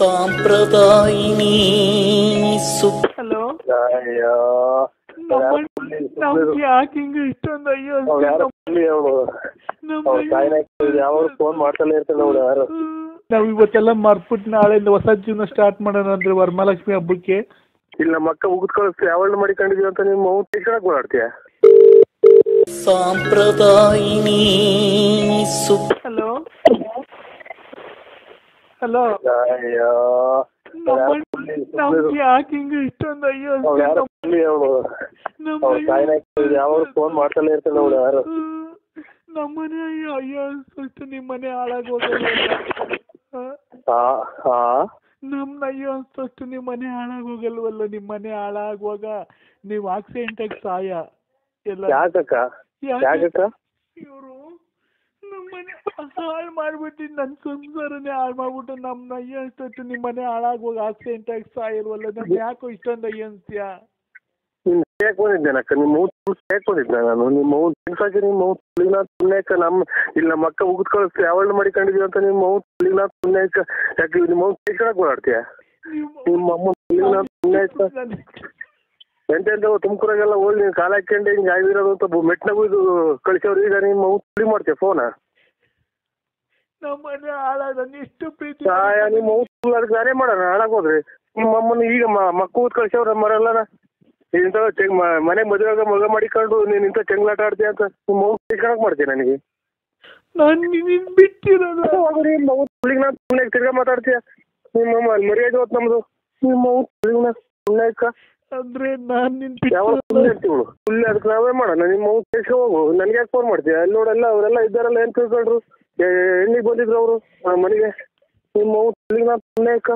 ಸಾಂಪ್ರದಾಯಿನಿ hello ಅಯ್ಯೋ ನಮ್ಗೆ ಯಾಕೆ ಹಿಂಗೆ ಇಷ್ಟೊಂದು ಅಯ್ಯೋ ಯಾವಾಗ ಫೋನ್ ಮಾಡ್ತಾನೆ ಇರ್ತಾನೆ ಅವ್ಳು ಯಾರು. ನಾವ್ ಇವತ್ತೆಲ್ಲ ಮರ್ಬಿಟ್ಟು ನಾಳೆಯಿಂದ ಹೊಸ ಜೀವನ ಸ್ಟಾರ್ಟ್ ಮಾಡೋಣ ಅಂದ್ರೆ ವರಮಹಾಲಕ್ಷ್ಮಿ ಹಬ್ಬಕ್ಕೆ. ಇಲ್ಲ ನಮ್ಮ ಅಕ್ಕ ಉಗಿದ್ ಕಳಿಸ್ತೀವಿ ಯಾವಳು ಮಾಡಿಕೊಂಡಿದೀವಿ ಅಂತ ನಿಮ್ಮ ಅವ್ನು ತಿಳ್ಕೊಳಕ್ ಓಡಾಡ್ತೀಯ. ಸಾಂಪ್ರದಾಯಿನಿ ಹಲೋ ಹಲೋ ಅಯ್ಯೋ ನಮ್ಗೆ ಯಾಕೆ ಹಿಂಗೆ ಇಷ್ಟೊಂದು ಅಯ್ಯೋ ಯಾವಾಗ ಫೋನ್ ಮಾಡ್ತಾನೆ ಇರ್ತಾನೆ ಅವ್ಳು ಯಾರು. ನಮ್ಮನೆ ಅಯ್ಯೋ ಅಯ್ಯೋ ಅನ್ಸ್ತು ನಿಮ್ಮನೆ ಹಾಳಾಗೋಗಲ್ಲ. ನಮ್ನ ಅಯ್ಯೋ ಅನ್ಸಷ್ಟು ನಿಮ್ಮನೆ ಹಾಳಾಗೋಗಲ್ವಲ್ಲ. ನಿಮ್ಮನೆ ಹಾಳಾಗುವಾಗ ನೀವು ಆಕ್ಸಿಡೆಂಟ್ ಸಹಾಯ ಎಲ್ಲ ಯಾಕಕ್ಕ ಇವರು ನಮ್ಮನೆ ಹಾಳು ಮಾಡ್ಬಿಟ್ಟು ನನ್ನ ಸಂಸಾರನೇ ಹಾಳು ಮಾಡ್ಬಿಟ್ಟು ನಮ್ನ ಅಯ್ಯೋ ಅನ್ಸಷ್ಟು ನಿಮ್ಮನೆ ಹಾಳಾಗುವಾಗ ಆಕ್ಸಿಡೆಂಟ್ ಆಗಿ ಸಾಯಲ್ವಲ್ಲ. ನಮ್ಗೆ ಯಾಕೋ ಇಷ್ಟೊಂದು ಅಯ್ಯೋ ಅನ್ಸ್ತೀಯ? ಸೇರ್ಕೊಂಡಿದ್ದೇನಕ್ಕ ನಿಮ್ಮ ಸೇರ್ಕೊಂಡಿದ್ದೆ ನಾನು. ನಿಮ್ಮ ನಿಮ್ಮ ಪುಣ್ಯಕ್ಕ ಇಲ್ಲಿ ನಮ್ಮ ಅಕ್ಕ ಉಗಿದ್ ಕಳಿಸ್ತೀವಿ ಯಾವಳು ಮಾಡಿಕೊಂಡಿದೀವಿ ಅಂತ ನಿಮ್ಮ ಪುಣ್ಯಕ್ಕ ಯಾಕೆ ನಿಮ್ಮ ತಿಳ್ಕೊಳಕ್ ಓಡಾಡ್ತೀಯ. ನಿಮ್ಮ ಅಮ್ಮ ಪುಣ್ಯಕ್ಕ ಎಂತೆಂತ ತುಮಕೂರಾಗೆಲ್ಲ ಹೋಗಿ ನೀನು ಕಾಲ ಹಾಕೊಂಡು ಹಿಂಗೆ ಆಗಿರೋದು ಅಂತ ಮೆಟ್ನಾಗೂ ಇದು ಕಳಿಸೋರು. ಈಗ ನಿಮ್ಮ ಸುಳಿ ಮಾಡ್ತೀಯ ಫೋನ ನಮ್ಮನೆ ಹಾಳಾದ ಎಷ್ಟು ಪ್ರೀತಿ ನಿಮ್ಮ ಅದಕ್ಕೆ ನಾನೇ ಮಾಡೋಣ ಹಾಳಾಗೋದ್ರಿ. ನಿಮ್ಮ ಅಮ್ಮನ ಈಗ ಮಕ್ಕ ಊದ್ ಕಳ್ಸವ್ರ ಮರೆಲ್ಲ ಇಂಥ ಮನೆ ಮದುವೆಗ ಮಗ ಮಾಡಿಕೊಂಡು ನೀನು ಇಂಥ ಚೆಂಗ್ಲಾಟ ಆಡ್ತೀಯ ಅಂತ ನಿಮ್ಮ ತಿಳ್ಕೊಳಕ್ ಮಾಡ್ತೀಯ ನನಗೆ. ನಾನು ಬಿಟ್ಟಿರೋದು ನಾನು ತಿರ್ಗಾ ಮಾತಾಡ್ತೀಯ. ನಿಮ್ಮ ಮರ್ಯಾದೆ ಹೋತ್ ನಮ್ದು. ನಿಮ್ಮ ಪುಣ್ಯಕ್ಕ ಅಂದ್ರೆ ನಾನು ನಿನ್ ಯಾವಾಗ ಇರ್ತೀವಳು ಫುಲ್ ಅದಕ್ಕೆ ನಾವೇ ಮಾಡೋಣ. ನಿಮ್ಮ ಕೇಳ್ಕೊ ಹೋಗು. ನನ್ಗೆ ಯಾಕೆ ಫೋನ್ ಮಾಡ್ತೀಯ? ಅಲ್ಲಿ ನೋಡೆಲ್ಲ ಅವರೆಲ್ಲ ಇದ್ದಾರಲ್ಲ ಏನ್ ತಿಳ್ಕೊಂಡ್ರು ಎಣ್ಣಿಗೆ ಬಂದಿದ್ರು ಅವರು ಮನೆಗೆ. ನಿಮ್ಮ ಪುಣ್ಯಕ್ಕ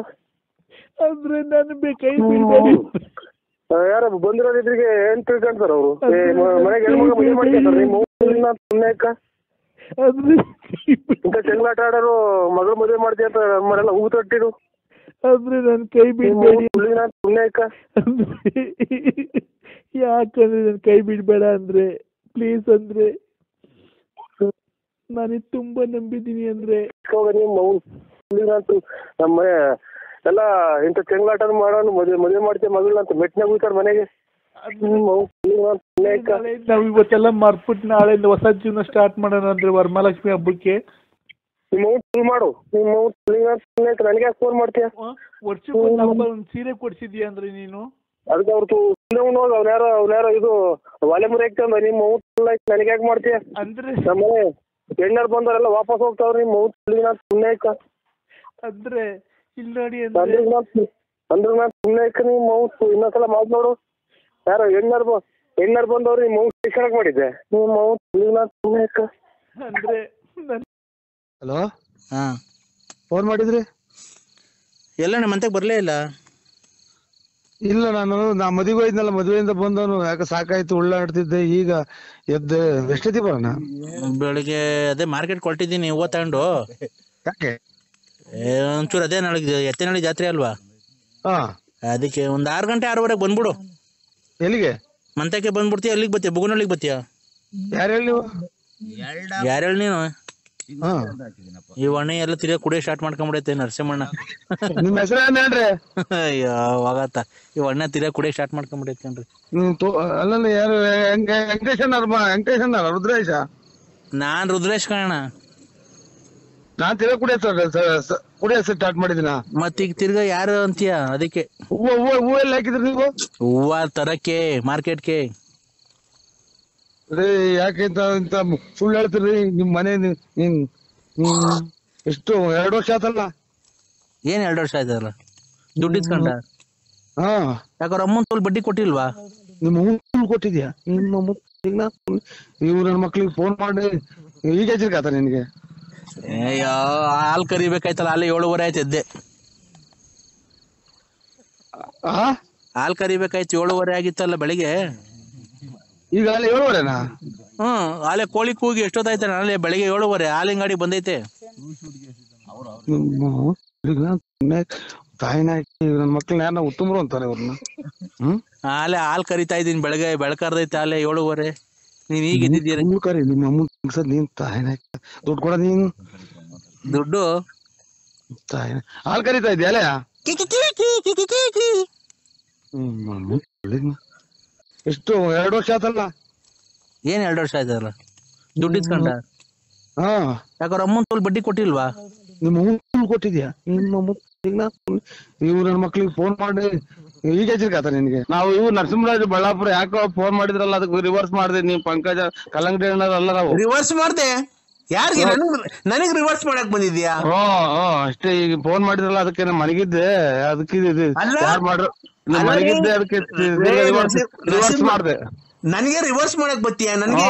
ಅಂದ್ರೆ ನಾನು ಕೈ ಯಾರ ಬಂದಿರೋದಿದ್ರಿಗೆ ಏನ್ ತಿಳ್ಕೊಂತಾರ ಅವರು ಮನೆಗೆ ಹೆಣ್ಮಗ ಮದುವೆ ಮಾಡ್ಕೊಂತಾರ. ನಿಮ್ಮ ಪುಣ್ಯಕ್ಕ ಇಂಥ ಚೆಂಗ್ಲಾಟ ಆಡೋರು ಮಗಳು ಮದುವೆ ಮಾಡ್ತೀಯ ಅಂತ ನಮ್ಮನೆಲ್ಲ ಹೂ ತೊಟ್ಟಿರು. ಅಂದ್ರೆ ನನ್ ಕೈ ಬಿಡ್ಬೇಡಿ ಪುಣ್ಯಕ್ಕ. ಯಾಕಂದ್ರೆ ನನ್ ಕೈ ಬಿಡ್ಬೇಡ ಅಂದ್ರೆ ಪ್ಲೀಸ್. ಅಂದ್ರೆ ನಾನು ತುಂಬಾ ನಂಬಿದ್ದೀನಿ. ಅಂದ್ರೆ ನಮ್ಮ ಮನೆ ಎಲ್ಲ ಇಂಥ ಚೆಂಗ್ಲಾಟ ಮಾಡೋನು ಮದುವೆ ಮಾಡ್ತೀಯ ಮಗಳನ್ನ ಅಂತ ಮೆಟ್ನಾಗ ಹೋಗ್ತಾರ ಮನೆಗೆ. ನಾವ್ ಇವತ್ತೆಲ್ಲ ಮರ್ಬಿಟ್ಟು ನಾಳೆಯಿಂದ ಹೊಸ ಜೀವನ ಸ್ಟಾರ್ಟ್ ಮಾಡೋಣ ಅಂದ್ರೆ ವರಮಹಾಲಕ್ಷ್ಮಿ ಹಬ್ಬಕ್ಕೆ. ನಿಮ್ಮ ಮಾಡು. ನಿಮ್ಮ ನನಗೆ ಫೋನ್ ಮಾಡ್ತೀಯ? ವರ್ಷಕ್ಕೆ ಒಂದು ಸೀರೆ ಕೊಡ್ಸಿದ್ಯಾ ಅಂದ್ರೆ ನೀನು ಅದಕ್ಕೆ ಅವ್ರದ್ದು ಅವ್ನ್ಯಾರೋ ಇದು ಒಲೆ ಮುರಿ ಹಾಕ್ತಂದ. ನಿಮ್ಮ ನನಗೆ ಯಾಕೆ ಮಾಡ್ತೀಯ? ಅಂದ್ರೆ ನಮ್ಮ ಮನೆ ಹೆಣ್ಣರು ಬಂದವರೆಲ್ಲ ವಾಪಸ್ ಹೋಗ್ತಾವ್ರ. ನಿಮ್ಮ ಪುಣ್ಯಕ್ಕ ಅಂದ್ರೆ ಇಲ್ಲಿ ನೋಡಿ ಅಂದ್ರೆ ನಾನು ಪುಣ್ಯಕ್ಕ ನಿಮ್ಮ ಇನ್ನೊಂದ್ಸಲ ಮಾತನಾಡು. ಯಾರೋ ಹೆಣ್ಣರು ಬಂದವ್ರು ನಿಮ್ಮ ಶಿಕ್ಷಣಕ್ಕೆ ಮಾಡಿದ್ದೆ. ನಿಮ್ಮ ಪುಣ್ಯಕ್ಕ ಅಂದ್ರೆ ಹಲೋ ಫೋನ್ ಮಾಡಿದ್ರಿ? ಎಲ್ಲ ನಮ್ಮ ಮಂತೆಗೆ ಬರಲೇ ಇಲ್ಲ. ಇಲ್ಲ ನಾ ಮದುವೆ ಹೋಯ್ದ್ನಲ್ಲ, ಮದುವೆಯಿಂದ ಬಂದವನು ಯಾಕೆ ಸಾಕಾಯ್ತು ಉಳ್ಳಾಡ್ತಿದ್ದೆ. ಈಗ ಎದ್ದು ಎಷ್ಟೊತ್ತಿ ಬರೋಣ? ಬೆಳಿಗ್ಗೆ ಅದೇ ಮಾರ್ಕೆಟ್ ಕೊಟ್ಟಿದ್ದೀನಿ ಹೂವು ತಗೊಂಡು. ಯಾಕೆ? ಒಂಚೂರು ಅದೇ ನಾಳೆ ಎತ್ತಿನಹಳ್ಳಿ ಜಾತ್ರೆ ಅಲ್ವಾ, ಅದಕ್ಕೆ ಒಂದು 6 ಗಂಟೆ 6:15 ಬಂದ್ಬಿಡು. ಎಲ್ಲಿಗೆ? ಮಂತಕ್ಕೆ ಬಂದ್ಬಿಡ್ತೀಯ? ಎಲ್ಲಿಗೆ ಬತ್ತೀಯ? ಬುಗುನಳ್ಳಿಗೆ ಬತ್ತೀಯ? ಯಾರು ಹೇಳಿ ನೀವು? ಯಾರು ಹೇಳಿ ನೀನು? ಈ ಅಣ್ಣ ಎಲ್ಲ ತಿರ್ಗಾ ಕುಡಿಯೋ ಸ್ಟಾರ್ಟ್ ಮಾಡ್ಕೊಂಡ್ಬಿಡೈತೆ ನರಸಿಂಹಣ್ಣ. ನಿಮ್ಮ ಹೆಸರು ಏನ್ ಹೇಳ್ರಿ? ಅಯ್ಯೋ ಹೋಗತ್ತ ಈ ಅಣ್ಣ ತಿರ್ಗಾ ಕುಡಿಯೋ ಸ್ಟಾರ್ಟ್ ಮಾಡ್ಕೊಂಡ್ಬಿಡೈತೆ ಕಣ್ರಿ. ಅಲ್ಲ ಯಾರು? ವೆಂಕಟೇಶ್ ರುದ್ರೇಶ? ನಾನ್ ರುದ್ರೇಶ್ ಕಣ. ನಾನ್ ತಿರ್ಗಾ ಕುಡಿಯೋ ಸ್ಟಾರ್ಟ್ ಮಾಡಿದಿನ. ಮತ್ತೀಗ ತಿರ್ಗಾ ಯಾರು ಅಂತೀಯ? ಅದಕ್ಕೆ ಹೂವು ಎಲ್ಲ ಹಾಕಿದ್ರಿ ನೀವು? ಹೂವ ತರಕ್ಕೆ ಮಾರ್ಕೆಟ್ಗೆ. ಅದೇ ಯಾಕೆ ಇಂತ ಸುಳ್ಳು ಹೇಳ್ತೀರಿ? ನಿಮ್ ಮನೆ ಎಷ್ಟು 2 ವರ್ಷ ಆತಲ್ಲ? ಏನ್ 2 ವರ್ಷ ಆಯ್ತಲ್ಲ? ದುಡ್ಡು ಇಸ್ಕೊಂಡ? ಯಾಕಂದ್ರೆ ಅಮ್ಮನ್ ತೋಲ್ ಬಡ್ಡಿ ಕೊಟ್ಟಿಲ್ವಾ? ನಿಮ್ಮ ಹೂವು ಕೊಟ್ಟಿದ್ಯಾ? ಇವ್ ನನ್ನ ಮಕ್ಳಿಗೆ ಫೋನ್ ಮಾಡಿ ಈಗ ಹೆಸರಿಗಾತ ನಿನ್ಗೆ? ಅಯ್ಯೋ ಹಾಲ್ ಕರಿಬೇಕಾಯ್ತಲ್ಲ, ಹಾಲೆ 7:15 ಆಯ್ತು ಎದ್ದೆ. ಹಾಲ್ ಕರಿಬೇಕಾಯ್ತು 7:15 ಆಗಿತ್ತಲ್ಲ ಬೆಳಿಗ್ಗೆ. ಈಗ ಅಲ್ಲಿ 7:15ನಾ? ಹಾಲೆ ಕೋಳಿ ಕೂಗಿ ಎಷ್ಟೊತ್ತಾಯ್ತಾನೆ? ನಾಳೆ ಬೆಳಿಗ್ಗೆ 7:15 ಹಾಲಿನ ಗಾಡಿ ಬಂದೈತೆ. ತಾಯಿನ ನನ್ನ ಮಕ್ಳನ್ನ ಯಾರನ್ನ ಉತ್ತಮರು ಅಂತಾರೆ ಇವ್ರನ್ನ. ಹಾಲ್ ಕರಿತಾ ಇದೀನಿ, ಬೆಳಗ್ಗೆ ಬೆಳಕರ್ದೈತೆ ಹಾಲೆ 7:15. ನೀನ್ ಈಗ ಇದ್ದಿದ್ದೀರ? ಕರಿ ನಿಮ್ಮ ಅಮ್ಮನ್ ನೀನ್ ತಾಯಿನ ದುಡ್ಡು ಕೊಡ. ನೀನು ದುಡ್ಡು ಹಾಲ್ ಕರಿತಾ ಇದೆಯಾ ಅಲ್ಲೇ? ಎಷ್ಟು 2 ವರ್ಷ ಆತಲ್ಲ? ಏನ್ 2 ವರ್ಷ ಆಯ್ತಲ್ಲ? ದುಡ್ಡು ಇಸ್ಕೊಂಡ? ಹಾ. ಯಾಕಂದ್ರೆ ಅಮ್ಮನ್ ತೋಲ್ ಬಡ್ಡಿ ಕೊಟ್ಟಿಲ್ವಾ? ನಿಮ್ಮ ಅಮ್ಮನ್ ಕೊಟ್ಟಿದ್ಯಾ? ಇವ್ ನನ್ ಮಕ್ಳಿಗೆ ಫೋನ್ ಮಾಡಿ ಈಗ ಹೆಚ್ಚಿರ್ಕಾತ ನಿನ್ಗೆ. ನಾವು ಇವ್ ನರಸಿಂಹರಾಜ್ ಬಳ್ಳಾಪುರ ಯಾಕೋ ಫೋನ್ ಮಾಡಿದ್ರಲ್ಲ, ಅದಕ್ಕೆ ರಿವರ್ಸ್ ಮಾಡಿದೆ. ನೀವ್ ಪಂಕಜ ಕಲ್ಲಂಗಡಿ ಅಣ್ಣರಲ್ಲ ನಾವು. ರಿವರ್ಸ್ ಮಾಡ್ದೆ? ಯಾರಿಗೆ? ನನಗ್ ರಿವರ್ಸ್ ಮಾಡಕ್ ಬಂದಿದ್ಯಾ? ಅಷ್ಟೇ. ಈಗ ಫೋನ್ ಮಾಡಿದ್ರಲ್ಲ ಅದಕ್ಕೆ ನಾನು ಮನೆಗಿದ್ದೆ, ಅದಕ್ಕೆ ಯಾರು ಮಾಡ್ರು ಮನೆಗಿದ್ದೆ, ಅದಕ್ಕೆ ರಿವರ್ಸ್ ಮಾಡ್ದೆ. ನನಗೆ ರಿವರ್ಸ್ ಮಾಡಕ್ ಬತ್ತೀಯ? ನನಗೆ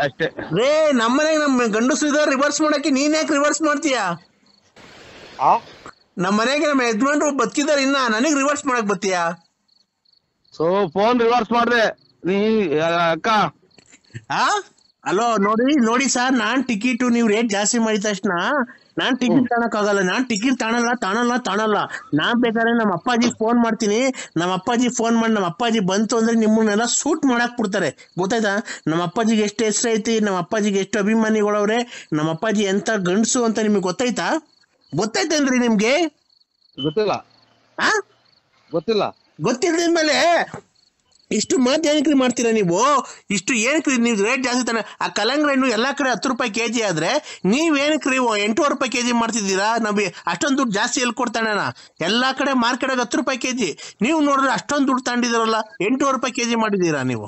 ಅಷ್ಟೇ. ರೇ ನಮ್ಮನೆಗೆ ನಮ್ ಗಂಡಸು ರಿವರ್ಸ್ ಮಾಡಕ್ಕೆ ನೀನ್ ಯಾಕೆ ರಿವರ್ಸ್ ಮಾಡ್ತೀಯಾ? ನಮ್ಮ ಮನೆಗೆ ನಮ್ಮ ಯಜಮಾನ್ರು ಬದುಕಿದಾರ, ಇನ್ನ ನನಗ್ ರಿವರ್ಸ್ ಮಾಡಕ್ ಬತ್ತೀಯಾ? ಸೊ ಫೋನ್ ರಿವರ್ಸ್ ಮಾಡ್ದೆ ನೀ ಅಕ್ಕ. ಅಲೋ ನೋಡಿ ಸರ್, ನಾನ್ ಟಿಕೆಟ್ ನೀವು ರೇಟ್ ಜಾಸ್ತಿ ಮಾಡಿದ ತಕ್ಷಣ ನಾನ್ ಟಿಕೆಟ್ ತಗೊಳಕ್ ಆಗಲ್ಲ. ನಾನ್ ಟಿಕೆಟ್ ತಾಣಲ್ಲ. ನಾನ್ ಬೇಕಾದ್ರೆ ನಮ್ಮ ಅಪ್ಪಾಜಿ ಫೋನ್ ಮಾಡ್ತೀನಿ. ನಮ್ಮ ಅಪ್ಪಾಜಿ ಫೋನ್ ಮಾಡಿ ನಮ್ಮ ಅಪ್ಪಾಜಿ ಬಂತು ಅಂದ್ರೆ ನಿಮ್ಮನ್ನೆಲ್ಲ ಸೂಟ್ ಮಾಡಕ್ ಬಿಡ್ತಾರೆ. ಗೊತ್ತಾಯ್ತಾ? ನಮ್ಮ ಅಪ್ಪಾಜಿಗೆ ಎಷ್ಟು ಹೆಸರು ಐತಿ, ನಮ್ಮ ಅಪ್ಪಾಜಿಗೆ ಎಷ್ಟು ಅಭಿಮಾನಿಗಳವ್ರೆ, ನಮ್ಮ ಅಪ್ಪಾಜಿ ಎಂತ ಗಂಡಸು ಅಂತ ನಿಮ್ಗೆ ಗೊತ್ತಾಯ್ತೇನ್ರಿ ನಿಮ್ಗೆ? ಗೊತ್ತಿಲ್ದಿದ್ಮೇಲೆ ಇಷ್ಟು ಮಾತು ಏನಕ್ರಿ ಮಾಡ್ತೀರಾ ನೀವು? ಇಷ್ಟು ಏನಕ್ರಿ ನೀವು ರೇಟ್ ಜಾಸ್ತಿ ತಾನೆ? ಆ ಕಲ್ಲಂಗಡಿ ಹಣ್ಣು ಎಲ್ಲಾ ಕಡೆ 10 ರೂಪಾಯಿ ಕೆಜಿ ಆದ್ರೆ ನೀವೇನಕ್ರಿ 8 ರೂಪಾಯಿ ಕೆಜಿ ಮಾಡ್ತಿದ್ದೀರಾ? ನಾವು ಅಷ್ಟೊಂದು ದುಡ್ಡು ಜಾಸ್ತಿ ಎಲ್ಲಿ ಕೊಡ್ತಾಣ? ಎಲ್ಲಾ ಕಡೆ ಮಾರ್ಕೆಟಾಗ 10 ರೂಪಾಯಿ ಕೆಜಿ. ನೀವು ನೋಡಿದ್ರೆ ಅಷ್ಟೊಂದು ದುಡ್ಡು ತಗೊಂಡಿದ್ದೀರಲ್ಲ, 8 ರೂಪಾಯಿ ಕೆಜಿ ಮಾಡಿದ್ದೀರಾ ನೀವು?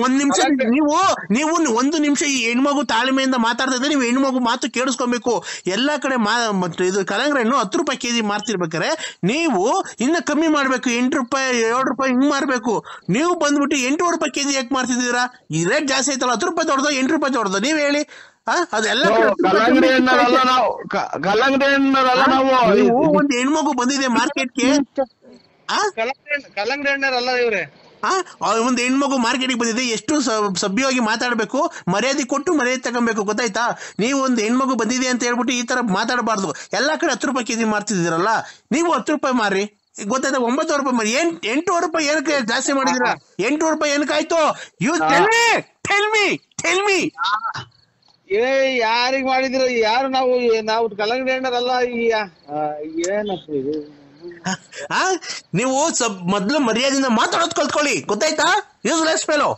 ಒಂದ್ ನಿಮಿಷ ನೀವು ಒಂದು ನಿಮಿಷ ಈ ಹೆಣ್ಮಗು ತಾಳ್ಮೆಯಿಂದ ಮಾತಾಡ್ತಾ ಇದ್ರೆ ನೀವು ಹೆಣ್ಮಗು ಮಾತು ಕೇಳಿಸ್ಕೊಬೇಕು. ಎಲ್ಲಾ ಕಡೆ ಇದು ಕಲ್ಲಂಗಡಿ ಹಣ್ಣು 10 ರೂಪಾಯಿ ಕೆಜಿ ಮಾರ್ತಿರ್ಬೇಕಾರೆ ನೀವು ಇನ್ನ ಕಮ್ಮಿ ಮಾಡ್ಬೇಕು, 8 ರೂಪಾಯಿ 7 ರೂಪಾಯಿ ಹಿಂಗ್ ಮಾರ್ಬೇಕು. ನೀವು ಬಂದ್ಬಿಟ್ಟು 8 ರೂಪಾಯಿ ಕೆಜಿ ಯಾಕೆ ಮಾರ್ತಿದ್ದೀರಾ? ಈ ರೇಟ್ ಜಾಸ್ತಿ ಐತಲ್ಲ, 10 ರೂಪಾಯಿ ದೊಡ್ಡದು 8 ರೂಪಾಯಿ ದೊಡ್ಡದು ನೀವ್ ಹೇಳಿ. ಅದೆಲ್ಲ ಒಂದು ಹೆಣ್ಮಗು ಬಂದಿದೆ ಮಾರ್ಕೆಟ್ಗೆ, ಕಲ್ಲಂಗಡಿ ಹಣ್ಣರಲ್ಲ ಇವ್ರೆ. ಒಂದು ಹೆಣ್ಮಗು ಮಾರ್ಕೆಟಿಗೆ ಬಂದಿದೆ, ಎಷ್ಟು ಸಭ್ಯವಾಗಿ ಮಾತಾಡ್ಬೇಕು, ಮರ್ಯಾದೆ ಕೊಟ್ಟು ಮರ್ಯಾದೆ ತಗೊಬೇಕು. ಗೊತ್ತಾಯ್ತಾ? ನೀವು ಒಂದು ಹೆಣ್ಮಗು ಬಂದಿದೆ ಅಂತ ಹೇಳ್ಬಿಟ್ಟು ಈ ತರ ಮಾತಾಡಬಾರ್ದು. ಎಲ್ಲಾ ಕಡೆ 10 ರೂಪಾಯಿ ಕೆಜಿ ಮಾರ್ತಿದ್ದೀರಲ್ಲ, ನೀವು 10 ರೂಪಾಯಿ ಮಾರಿ. ಗೊತ್ತಾಯ್ತಾ? 9 ರೂಪಾಯಿ ಮಾರಿ. 8 ರೂಪಾಯಿ ಏನಕ್ಕೆ ಜಾಸ್ತಿ ಮಾಡಿದಿರ? 8 ರೂಪಾಯಿ ಏನಕ್ಕಾಯ್ತು? ಯು ಟೆಲ್ ಮಿ ಯಾರಿಗ್ ಮಾಡಿದ್ರು? ಯಾರು? ನಾವು ಕಲ್ಲಂಗಡಿ ಹಣ್ಣರಲ್ಲ. ಏನಪ್ಪ ಇದು? ನೀವು ಮೊದ್ಲು ಮರ್ಯಾದೆಯಿಂದ ಮಾತಾಡೋದ್ ಕಲ್ತ್ಕೊಳ್ಳಿ. ಗೊತ್ತಾಯ್ತಾ? Useless fellow.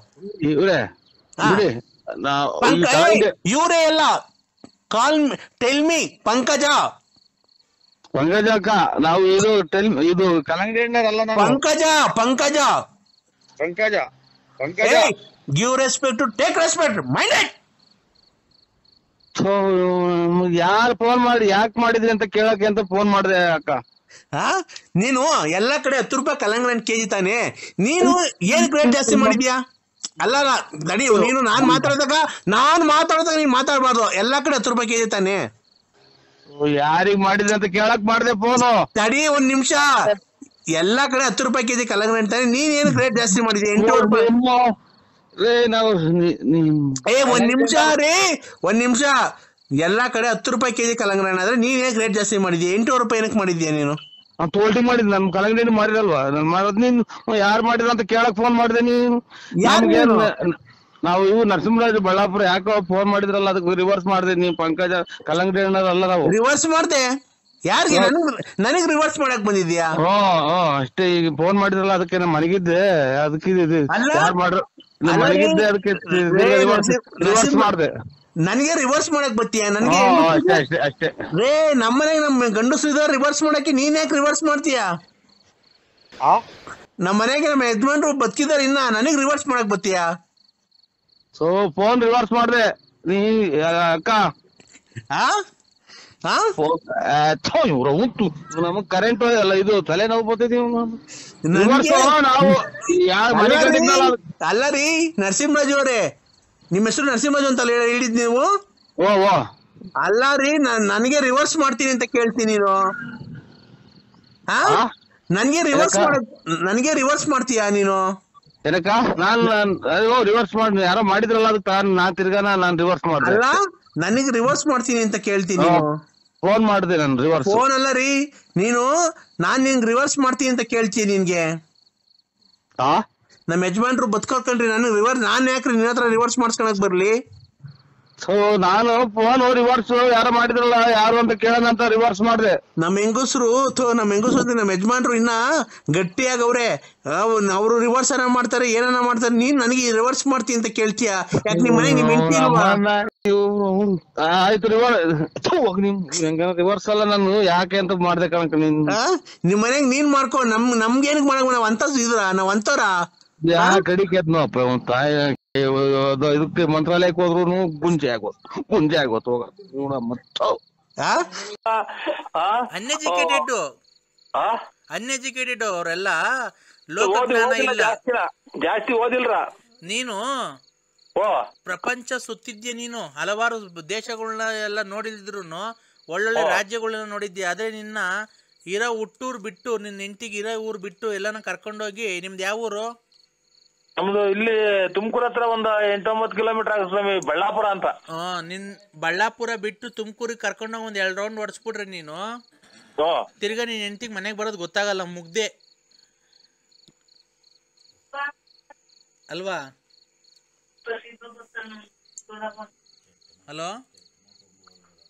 ಇವರೇ ಎಲ್ಲ ಟೆಲ್ ಮಿ ಪಂಕಜ ಅಕ್ಕ. ನಾವು ಇದು ಕಲ್ಲಂಗಡಿ ಹಣ್ಣರಲ್ಲ. Pankaja give respect to take respect. Minded. ಯಾರು ಫೋನ್ ಮಾಡಿ ಯಾಕೆ ಮಾಡಿದ್ರಿ ಅಂತ ಕೇಳಕ್ಕೆ ಅಂತ ಫೋನ್ ಮಾಡಿದೆ ಅಕ್ಕ. ನೀನು ಎಲ್ಲಾ ಕಡೆ 10 ರೂಪಾಯಿ ಕಲ್ಲಂಗಡಿ ಹಣ್ಣು ಕೆಜಿ ತಾನೆ, ನೀನು ಏನ್ ರೇಟ್ ಜಾಸ್ತಿ ಮಾಡಿದ್ಯಾ? ಅಲ್ಲ ನಡಿ, ನೀನು ನಾನ್ ಮಾತಾಡಿದಾಗ ನೀನ್ ಮಾತಾಡ್ಬಾರ್ದು. ಎಲ್ಲಾ ಕಡೆ 10 ರೂಪಾಯಿ ಕೆಜಿ ತಾನೆ. ಯಾರಿಗ್ ಮಾಡಿದ್ರಿ ಅಂತ ಕೇಳಕ್ ಮಾಡಿದೆ ಫೋನು. ತಡಿ ಒಂದ್ ನಿಮಿಷ. ಎಲ್ಲಾ ಕಡೆ 10 ರೂಪಾಯಿ ಕೆಜಿ ಕಲ್ಲಂಗಡಿ ಹಣ್ಣು ತಾನೆ, ನೀನ್ ಏನ್ ರೇಟ್ ಜಾಸ್ತಿ ಮಾಡಿದ್ಯಾ? 8 ರೂಪಾಯಿ. ಒಂದ್ ನಿಮಿಷ. ಎಲ್ಲಾ ಕಡೆ 10 ರೂಪಾಯಿ ಕೆಜಿ ಕಲ್ಲಂಗಡಿ ಹಣ್ಣು ಆದ್ರೆ ನೀನ್ ಏನ್ ರೇಟ್ ಜಾಸ್ತಿ ಮಾಡಿದ್ಯಾ? 8 ರೂಪಾಯಿ ಏನಕ್ಕೆ ಮಾಡಿದ್ಯಾ ನೀನು? ತೋಲ್ಟಿ ಮಾಡಿದ್ ನಮ್ ಕಲ್ಲಂಗಡಿ ಮಾಡಿರಲ್ವಾ? ನೀನ್ ಯಾರು ಮಾಡಿದ್ರ ಅಂತ ಕೇಳಕ್ ಫೋನ್ ಮಾಡಿದೆ. ನೀನು ನಾವು ಇವ್ ನರಸಿಂಹರಾಜ್ ಬಳ್ಳಾಪುರ ಯಾಕೋ ಫೋನ್ ಮಾಡಿದ್ರಲ್ಲ, ಅದಕ್ಕೆ ರಿವರ್ಸ್ ಮಾಡಿದೆ. ನೀವ್ ಪಂಕಜ ಕಲ್ಲಂಗಡಿ ಹಣ್ಣರಲ್ಲ ನಾವು. ರಿವರ್ಸ್ ಮಾಡ್ದೆ? ಯಾರಿಗೆ? ನನಗ್ ರಿವರ್ಸ್ ಮಾಡಕ್ ಬಂದಿದ್ಯಾ? ಅಷ್ಟೇ. ಈಗ ಫೋನ್ ಮಾಡಿದ್ರಲ್ಲ ಅದಕ್ಕೆ ನಾನು ಮನೆಗಿದ್ದೆ, ಅದಕ್ಕೆ ಯಾರು ಮಾಡ್ರು ಮನೆಗಿದ್ದೆ, ಅದಕ್ಕೆ ರಿವರ್ಸ್ ಮಾಡ್ದೆ. ನನಗೆ ರಿವರ್ಸ್ ಮಾಡಕ್ ಬತ್ತೀಯ? ನನಗೆ ಅಷ್ಟೇ. ರೇ ನಮ್ಮನೆಗೆ ನಮ್ ಗಂಡಸು ರಿವರ್ಸ್ ಮಾಡಕ್ಕೆ ನೀನ್ ಯಾಕೆ ರಿವರ್ಸ್ ಮಾಡ್ತೀಯ? ನಮ್ಮ ಮನೆಗೆ ನಮ್ಮ ಯಜಮಾನ್ರು ಬದುಕಿದಾರ, ಇನ್ನ ನನಗ್ ರಿವರ್ಸ್ ಮಾಡಕ್ ಬತ್ತೀಯ? ಸೊ ಫೋನ್ ರಿವರ್ಸ್ ಮಾಡ್ದೆ ನೀ ಅಕ್ಕ. ಉಂಟು ನಮಗ್ ಕರೆಂಟ್ ಅಲ್ಲ, ಇದು ತಲೆನೋವು ಬರ್ತೈತಿ. ಅಲ್ಲ ರೀ ನರಸಿಂಹರಾಜು ಅವರೇ, ನಿಮ್ಮ ಹೆಸರು ನರಸಿಂಹರಾಜು ಅಂತ ಹೇಳಿದ್ ನೀವು? ಅಲ್ಲ ರೀ, ನನಗೆ ರಿವರ್ಸ್ ಮಾಡ್ತೀನಿ ಅಂತ ಕೇಳ್ತೀನಿ ನೀನು. ನನಗೆ ರಿವರ್ಸ್ ಮಾಡ್ತೀಯಾ ನೀನು? ಏನಕ್ಕ? ನಾನ್ ರಿವರ್ಸ್ ಮಾಡಿ ಯಾರೋ ಮಾಡಿದ್ರಲ್ಲ, ಅದಕ್ಕೆ ನಾನ್ ತಿರ್ಗಾ ನಾನ್ ರಿವರ್ಸ್ ಮಾಡ್ದೆ. ಅಲ್ಲ, ನನಗೆ ರಿವರ್ಸ್ ಮಾಡ್ತೀನಿ ಅಂತ ಕೇಳ್ತೀನಿ. ಫೋನ್ ಮಾಡಿದೆ ನಾನು ರಿವರ್ಸ್. ಫೋನ್ ಅಲ್ಲ ರೀ, ನಾನ್ ನಿಂಗೆ ರಿವರ್ಸ್ ಮಾಡ್ತೀನಿ ಅಂತ ಕೇಳ್ತೀನಿ ನಿನ್ಗೆ. ನಮ್ಮ ಯಜಮಾನ್ರು ಬದುಕೋಕಂಡ್ರಿ, ನಾನ್ ಯಾಕ್ರಿ ನಿನ್ನ ಹತ್ರ ರಿವರ್ಸ್ ಮಾಡ್ಸ್ಕೊಳಕ್ ಬರ್ಲಿ? ಸೊ ನಾನು ಫೋನ್ ರಿವರ್ಸ್ ಯಾರು ಮಾಡಿದ್ರಲ್ಲ ಯಾರು ಅಂತ ಕೇಳೋಣ ಅಂತ ರಿವರ್ಸ್ ಮಾಡಿದೆ. ನಮ್ಮ ಹೆಂಗಸರು ನಮ್ಮ ಯಜಮಾನ್ರು ಇನ್ನ ಗಟ್ಟಿಯಾಗವ್ರೆ. ಅವರು ರಿವರ್ಸ್ ಏನ ಮಾಡ್ತಾರೆ ಏನನ್ನ ಮಾಡ್ತಾರೆ, ನೀನ್ ನನಗೆ ರಿವರ್ಸ್ ಮಾಡ್ತೀನಿ ಅಂತ ಕೇಳ್ತೀಯ? ಯಾಕೆ ನಿಮ್ ಮನೆಗೆ ನಿಮ್ ಹೆಂಡತಿ ಇಲ್ವಾ? ಆಯ್ತು ರಿವರ್ಸ್ ಅಲ್ಲ, ನಾನು ಯಾಕೆ ಅಂತ ಮಾಡ್ದೆ ಕಣಕ. ನಿಮ್ ಮನೆಗ್ ನೀನ್ ಮಾಡ್ಕೊ, ನಮ್ಗೇನಕ್ ಮಾಡಕ್ ನಾವ್ ಅಂತದ್ ಇದ್ರ ನಾವ್ ಅಂತವ್ರ ಯಾ ಕಡಿಕೆದ್ನಪ್ಪ ಒಂದ್ ತಾಯಿ ಇದಕ್ಕೆ ಮಂತ್ರಾಲಯಕ್ಕೆ ಹೋದ್ರು ಗುಂಜೆ ಆಗೋತ್ ಹೋಗ ಅನ್ಎಜುಕೇಟೆಡ್ ಅವರೆಲ್ಲ ಲೋಕಜ್ಞಾನ ಇಲ್ಲ, ಜಾಸ್ತಿ ಓದಿಲ್ರ. ನೀನು ಪ್ರಪಂಚ ಸುತ್ತಿದ್ಯ, ನೀನು ಹಲವಾರು ದೇಶಗಳನ್ನ ಎಲ್ಲ ನೋಡಿದ್ರು, ಒಳ್ಳೊಳ್ಳೆ ರಾಜ್ಯಗಳನ್ನ ನೋಡಿದ್ಯಾ. ಆದ್ರೆ ನಿನ್ನ ಇರೋ ಹುಟ್ಟೂರ್ ಬಿಟ್ಟು, ನಿನ್ನ ಹೆಂಡತಿಗೆ ಇರೋ ಊರ್ ಬಿಟ್ಟು ಎಲ್ಲಾನ ಕರ್ಕೊಂಡೋಗಿ, ನಿಮ್ದು ಯಾವ ಊರು? ನಮ್ದು ಇಲ್ಲಿ ತುಮಕೂರ್ ಹತ್ರ ಒಂದು 8-9 ಕಿಲೋಮೀಟರ್ ಆಗುತ್ತೆ ಸ್ವಾಮಿ, ಬಳ್ಳಾಪುರ ಅಂತ. ನಿನ್ ಬಳ್ಳಾಪುರ ಬಿಟ್ಟು ತುಮಕೂರಿಗೆ ಕರ್ಕೊಂಡೋಗಿ ಒಂದ್ 2 ರೌಂಡ್ ಹೊಡ್ಸ್ಬಿಟ್ರೆ ನೀನು ತಿರ್ಗಾ ನೀನ್ ಹೆಂಡತಿಗೆ ಮನೆಗೆ ಬರೋದು ಗೊತ್ತಾಗಲ್ಲ, ಮುಗ್ದೆ ಅಲ್ವಾ? ಹಲೋ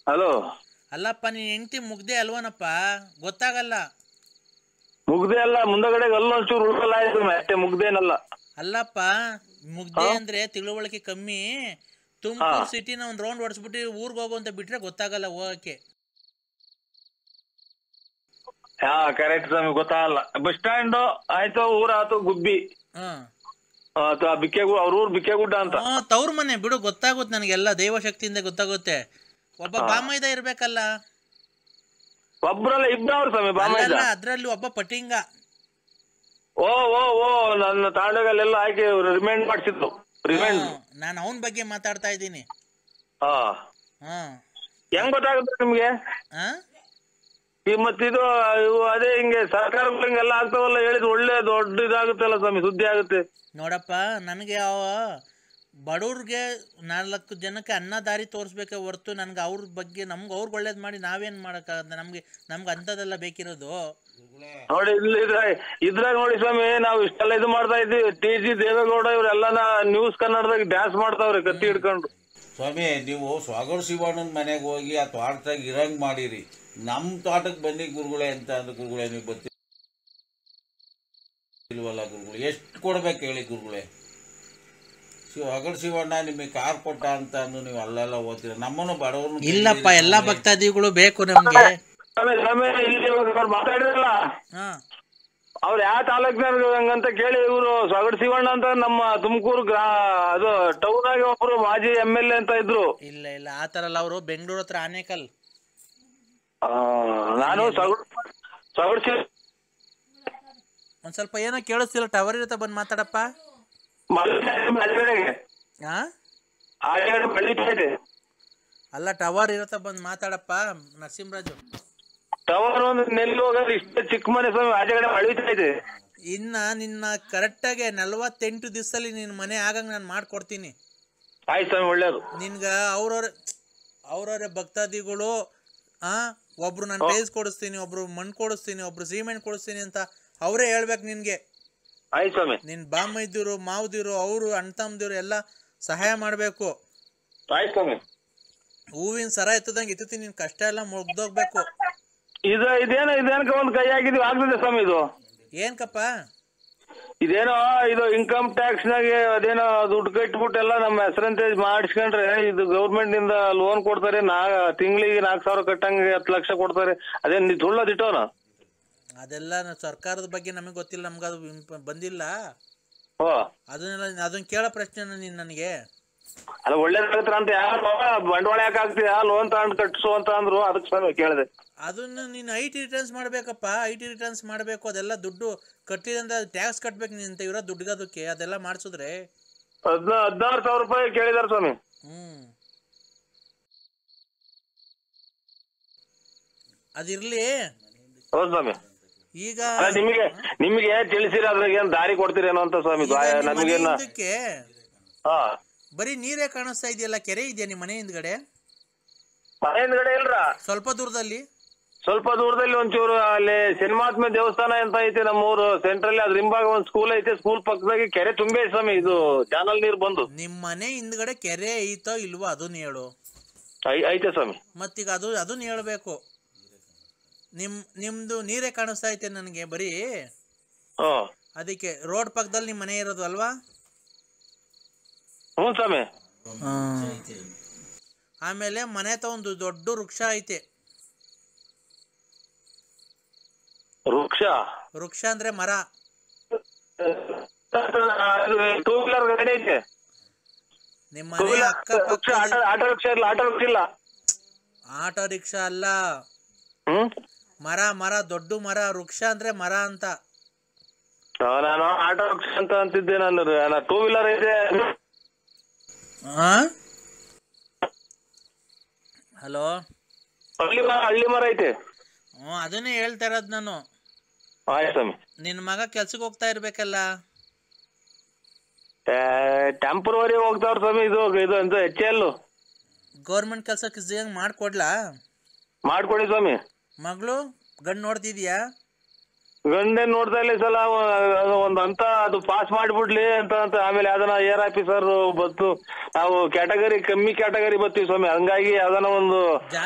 ಹಲೋ, ಅಲ್ಲಪ್ಪ, ನೀನ್ ಹೆಂಡತಿ ಮುಗ್ದೆ ಅಲ್ವನಪ್ಪ, ಗೊತ್ತಾಗಲ್ಲ. ಮುಗ್ದೆ ಅಲ್ಲ, ಮುಂದಗಡೆ ಅಲ್ಲೊಂಚೂರು ಉಳ್ಕಲ್ಲ ಆಯ್ತು, ಅಷ್ಟೇ, ಮುಗ್ದೇನಲ್ಲ. ಅಲ್ಲಪ್ಪ, ಮುಗ್ದೆ ಅಂದ್ರೆ ತಿಳುವಳಿಕೆ ಕಮ್ಮಿ. ತುಮಕೂರು ಸಿಟಿನ ಒಂದ್ ರೌಂಡ್ ಹೊಡ್ಸ್ಬಿಟ್ಟು ಊರ್ಗ್ ಹೋಗು ಅಂತ ಬಿಟ್ರೆ ಗೊತ್ತಾಗಲ್ಲ ಹೋಗಕ್ಕೆ. ಕರೆಕ್ಟ್ ಸ್ವಾಮಿ, ಗೊತ್ತಾಗಲ್ಲ. ಬಸ್ ಸ್ಟ್ಯಾಂಡ್ ಆಯ್ತು, ಊರ ಆಯ್ತು ಗುಬ್ಬಿ, ಬಿಕ್ಕೆಗು ಅವ್ರ ಊರ್ ಬಿಕ್ಕೆಗುಡ್ಡ ಅಂತ. ತವ್ರ ಮನೆ ಬಿಡು, ಗೊತ್ತಾಗುತ್ತೆ ನನಗೆಲ್ಲ, ದೈವಶಕ್ತಿಯಿಂದ ಗೊತ್ತಾಗುತ್ತೆ. ಒಬ್ಬ ಬಾಮೈದ ಇರ್ಬೇಕಲ್ಲ? ಒಬ್ರಲ್ಲ ಇಬ್ಬರವ್ರು ಸ್ವಾಮಿ ಬಾಮೈದ. ಅದ್ರಲ್ಲಿ ಒಬ್ಬ ಪಟಿಂಗ. ಓ ನನ್ನ ತಾಂಡಗಲ್ಲೆಲ್ಲ ಹಾಕಿ ರಿಮೈಂಡ್ ಮಾಡಿಸಿದ್ರು. ರಿಮೈಂಡ್ ನಾನು ಅವನ ಬಗ್ಗೆ ಮಾತಾಡ್ತಾ ಇದ್ದೀನಿ. ಹೆಂಗ್ ಗೊತ್ತಾಗುತ್ತೆ ನಿಮ್ಗೆ? ಮತ್ತಿದು ಅದೇ ಹಿಂಗೆ ಸರ್ಕಾರಗಳು ಹಿಂಗೆಲ್ಲ ಆಗ್ತಾವಲ್ಲ, ಹೇಳಿದ್ ಒಳ್ಳೆ ದೊಡ್ಡ ಇದಾಗುತ್ತಲ್ಲ ಸ್ವಾಮಿ, ಸುದ್ದಿ ಆಗುತ್ತೆ. ನೋಡಪ್ಪ, ನನಗೆ ಬಡವ್ರಿಗೆ 4 ಜನಕ್ಕೆ ಅನ್ನ ದಾರಿ ತೋರಿಸ್ಬೇಕೆ ಹೊರ್ತು ನನ್ಗೆ ಅವ್ರ ಬಗ್ಗೆ ನಮ್ಗೆ ಅವ್ರಿಗೆ ಒಳ್ಳೇದ್ ಮಾಡಿ ನಾವೇನ್ ಮಾಡಕ್ಕಾಗತ್ತೆ? ನಮ್ಗೆ ಅಂಥದ್ದೆಲ್ಲ ಬೇಕಿರೋದು. ನೋಡಿ ಇದ್ರಾಗ ನೋಡಿ ಸ್ವಾಮಿ, ನಾವು ಇಷ್ಟೆಲ್ಲ ಇದು ಮಾಡ್ತಾ ಇದ್ವಿ. TG ದೇವೇಗೌಡ ಇವರೆಲ್ಲ ನ್ಯೂಸ್ ಕನ್ನಡದಾಗ ಡ್ಯಾನ್ಸ್ ಮಾಡ್ತಾವ್ರಿ ಕತ್ತಿ ಹಿಡ್ಕೊಂಡು. ಸ್ವಾಮಿ, ನೀವು ಸ್ವಾಗತ ಶಿವಣ್ಣನ ಮನೆಗೆ ಹೋಗಿ ಆ ತೋಟದಾಗ ಇರಂಗ್ ಮಾಡಿರಿ, ನಮ್ ತೋಟಕ್ಕೆ ಬನ್ನಿ ಗುರುಗಳೇ ಅಂತ ಅಂದ್ರೆ ಗುರುಗಳೇ ನೀವು ಗೊತ್ತಿಲ್ವಲ್ಲ ಗುರುಗಳು, ಎಷ್ಟು ಕೊಡ್ಬೇಕು ಹೇಳಿ ಗುರುಗಳೇ? ಸ್ವಾಗತ ಶಿವಣ್ಣ ನಿಮಗೆ ಕಾರ್ ಕೊಟ್ಟ ಅಂತ ಅಂದು ನೀವು ಅಲ್ಲೆಲ್ಲ ಓದ್ತೀರ, ನಮ್ಮನ್ನು ಬಡವ್ರನ್ನ ಇಲ್ಲಪ್ಪ, ಎಲ್ಲಾ ಭಕ್ತಾದಿಗಳು ಬೇಕು ನಮ್ಗೆ. ಮಾತಾಡಿರಲ್ಲ ಅವ್ರು ಯಾವ ತಾಲೂಕ್ನಾಗ ಹಂಗಂತ ಕೇಳಿ, ಇವರು ಸ್ವಾಗತ ಶಿವಣ್ಣ ಅಂತ ನಮ್ಮ ತುಮಕೂರು ಅದು ಟೌನ್ ಆಗಿ ಒಬ್ರು ಮಾಜಿ MLA ಅಂತ ಇದ್ರು. ಇಲ್ಲ ಆತರ ಅಲ್ಲ, ಅವರು ಬೆಂಗಳೂರು ಹತ್ರ ಆನೇಕಲ್. ನಾನು ಒಂದ್ ಸ್ವಲ್ಪ ಏನೋ ಕೇಳಿಸ್ತಿಲ್ಲ, ಟವರ್ ಇರುತ್ತೆ, ಬಂದ್ ಮಾತಾಡಪ್ಪ. ಅಲ್ಲ, ಟವರ್ ಇರತ್ತ, ಬಂದ್ ಮಾತಾಡಪ್ಪ ನರಸಿಂಹರಾಜು. ಟವರ್ ಒಂದು ನೆಲ್ಲಿ ಹೋಗೋದು ಇಷ್ಟ ಚಿಕ್ಕ ಮನೆ ಸ್ವಾಮಿ, ಆಚೆಗಡೆ ಮಳಿತಾ ಇದೆ. ಇನ್ನ ನಿನ್ನ ಕರೆಕ್ಟಾಗಿ 48 ದಿವಸದಲ್ಲಿ ನಿನ್ ಮನೆ ಆಗಂಗ್ ನಾನು ಮಾಡ್ಕೊಡ್ತೀನಿ. ಆಯ್ತು ಸ್ವಾಮಿ, ಒಳ್ಳೇದು. ನಿನ್ಗ ಅವ್ರವ್ರೆ ಭಕ್ತಾದಿಗಳು ಒಬ್ರು ನಾನು ಟೈಲ್ಸ್ ಕೊಡಿಸ್ತೀನಿ, ಒಬ್ರು ಮಣ್ಣು ಕೊಡಿಸ್ತೀನಿ, ಒಬ್ರು ಸಿಮೆಂಟ್ ಕೊಡಿಸ್ತೀನಿ ಅಂತ ಅವರೇ ಹೇಳ್ಬೇಕು ನಿನ್ಗೆ. ಆಯ್ತು ಸ್ವಾಮಿ. ನಿನ್ ಬಾಮೈದಿರು ಮಾವದಿರು ಅವರು ಅಣ್ತಮ್ಮದಿರು ಎಲ್ಲ ಸಹಾಯ ಮಾಡ್ಬೇಕು. ಆಯ್ತು ಸ್ವಾಮಿ. ಹೂವಿನ ಸರ ಎತ್ತದಂಗೆ ಎತ್ತೀನಿ, ನಿನ್ ಕಷ್ಟ ಎಲ್ಲ ಮುಗ್ದೋಗ್ಬೇಕು. ಇದೇನಕ ಒಂದ್ ಕೈ ಆಗಿದ್ವಿ ಆಗ್ತದೆ ಸ್ವಾಮಿ. ಇದು ಏನ್ಕಪ್ಪ? ಇದೇನೋ ಇದು ಇನ್ಕಮ್ ಟ್ಯಾಕ್ಸ್ ನಾಗೆ ಅದೇನೋ ದುಡ್ಡು ಕಟ್ಬಿಟ್ಟು ಎಲ್ಲ ನಮ್ಮ ಹೆಸರಂತೆ ಮಾಡಿಸ್ಕೊಂಡ್ರೆ, ಇದು ಗೌರ್ಮೆಂಟ್ ನಿಂದ ಲೋನ್ ಕೊಡ್ತಾರೆ, ತಿಂಗಳಿಗೆ 4,000 ಕಟ್ಟಂಗೆ 10 ಲಕ್ಷ ಕೊಡ್ತಾರೆ. ಅದೇನ್ ಸುಳ್ಳದಿಟ್ಟವನ? ಅದೆಲ್ಲ ಸರ್ಕಾರದ ಬಗ್ಗೆ ನಮಗೆ ಗೊತ್ತಿಲ್ಲ, ನಮ್ಗೆ ಅದು ಬಂದಿಲ್ಲ. ಅದನ್ನ ಕೇಳೋ ಪ್ರಶ್ನೆ ನೀನ್ ನನಗೆ. ಅಲ್ಲ, ಒಳ್ಳೇದಾಗತ್ರ ಅಂತ ಯಾರು ಬಂಡವಾಳ ಯಾಕೆ ಆಗ್ತೀಯ, ಲೋನ್ ತಗೊಂಡು ಕಟ್ಸು ಅಂತ ಅಂದ್ರು, ಅದಕ್ಕೆ ಕೇಳಿದೆ. ಅದನ್ನ ನೀನು IT ರಿಟರ್ನ್ಸ್ ಮಾಡ್ಬೇಕಪ್ಪ, IT ರಿಟರ್ನ್ಸ್ ಮಾಡ್ಬೇಕು. ಅದೆಲ್ಲ ದುಡ್ಡು ಕಟ್ಟಿದಂತ ಟ್ಯಾಕ್ಸ್ ಕಟ್ಬೇಕು ನೀನ್ ಇರೋ ದುಡ್ಡುಗದಕ್ಕೆ. ಅದೆಲ್ಲ ಮಾಡಿಸಿದ್ರೆ 16,000 ರೂಪಾಯಿ ಕೇಳಿದಾರೆ ಸ್ವಾಮಿ. ಅದಿರ್ಲಿ. ಹೌದು ಸ್ವಾಮಿ. ಈಗ ನಿಮಗೆ ತಿಳಿಸಿರ ಅದ್ರಾಗ ಏನ್ ದಾರಿ ಕೊಡ್ತೀರೇನೋ ಅಂತ ಸ್ವಾಮಿ. ನಮಗೇನ ಬರೀ ನೀರೇ ಕಾಣಿಸ್ತಾ ಇದೆಯಲ್ಲ, ಕೆರೆ ಇದೆಯಾ ನಿಮ್ಮ ಮನೆ ಹಿಂದ್ಗಡೆ? ಮನೆ ಹಿಂದ್ಗಡೆ ಇಲ್ರ, ಸ್ವಲ್ಪ ದೂರದಲ್ಲಿ. ಸ್ವಲ್ಪ ದೂರದಲ್ಲಿ ಒಂಚೂರು ಅಲ್ಲಿ ಶನಿಮಾತ್ಮ ದೇವಸ್ಥಾನ ಅಂತ ಐತೆ ನಮ್ಮೂರು ಸೆಂಟ್ರಲ್ಲಿ, ಅದ್ರ ಹಿಂಭಾಗ ಒಂದ್ ಸ್ಕೂಲ್ ಐತೆ, ಸ್ಕೂಲ್ ಪಕ್ಕದಾಗಿ ಕೆರೆ ತುಂಬೆ ಸ್ವಾಮಿ, ಇದು ಚಾನಲ್ ನೀರು ಬಂದು. ನಿಮ್ ಮನೆ ಹಿಂದ್ಗಡೆ ಕೆರೆ ಐತೋ ಇಲ್ವೋ ಅದನ್ನ ಹೇಳು. ಐತೆ ಸ್ವಾಮಿ. ಮತ್ತೀಗ ಅದನ್ನ ಹೇಳ್ಬೇಕು. ನಿಮ್ದು ನೀರೇ ಕಾಣಿಸ್ತಾ ಐತೆ ನನಗೆ ಬರೀ. ಅದಕ್ಕೆ ರೋಡ್ ಪಕ್ಕದಲ್ಲಿ ನಿಮ್ ಮನೆ ಇರೋದು ಅಲ್ವಾ? ಹ್ಞೂ ಸ್ವಾಮಿ. ಆಮೇಲೆ ಮನೆ ಹತ್ರ ಒಂದು ದೊಡ್ಡ ವೃಕ್ಷ ಐತೆ. ವೃಕ್ಷ ಅಂದ್ರೆ ಮರ. ಟೂ ವೀಲರ್ ಗಾಡಿ ಐತೆ. ನಿಮ್ಮ ಮನೆ ಅಕ್ಕಪಕ್ಕ ಆಟೋ ರಿಕ್ಷಾ ಅಲ್ಲ, ಮರ ದೊಡ್ಡ ಮರ. ವೃಕ್ಷ ಅಂದ್ರೆ ಮರ ಅಂತ. ನಾನು ಆಟೋ ರಿಕ್ಷಾ ಅಂತ ಅಂತಿದ್ದೆ. ನಾನು ಟೂ ವೀಲರ್ ಐತೆ. ಹಲೋ, ಹಳ್ಳಿ ಮರ ಐತೆ. ಅದನ್ನೇ ಹೇಳ್ತಾ ಇರೋದು ನಾನು. ನಿನ್ ಮಗ ಕೆಲ್ಸಕ್ಕೆ ಹೋಗ್ತಾ ಇರ್ಬೇಕಲ್ಲ? ಟೆಂಪರವರಿ ಹೋಗ್ತಾವ್ರ ಸ್ವಾಮಿ. ಇದು ಅಂತ HL ಗೌರ್ಮೆಂಟ್ ಕೆಲ್ಸಕ್ಕೆ ಮಾಡ್ಕೊಡ್ಲಾ? ಮಾಡ್ಕೊಡಿ ಸ್ವಾಮಿ. ಮಗಳು ಗಂಡು ನೋಡ್ತಿದ್ಯಾ? ಗಂಡೇನ್ ನೋಡ್ತಾ ಇಲ್ಲ ಸಲ. ಒಂದ್ ಅಂತ ಅದು ಪಾಸ್ ಮಾಡ್ಬಿಡ್ಲಿ ಅಂತ ಆಮೇಲೆ ಯಾವ್ದನ ಏರ್ ಆಫೀಸರ್ ಬತ್ತು. ನಾವು ಕ್ಯಾಟಗರಿ ಕಮ್ಮಿ ಕ್ಯಾಟಗರಿ ಬರ್ತೀವಿ ಸ್ವಾಮಿ, ಹಂಗಾಗಿ ಯಾವ್ದನ ಒಂದು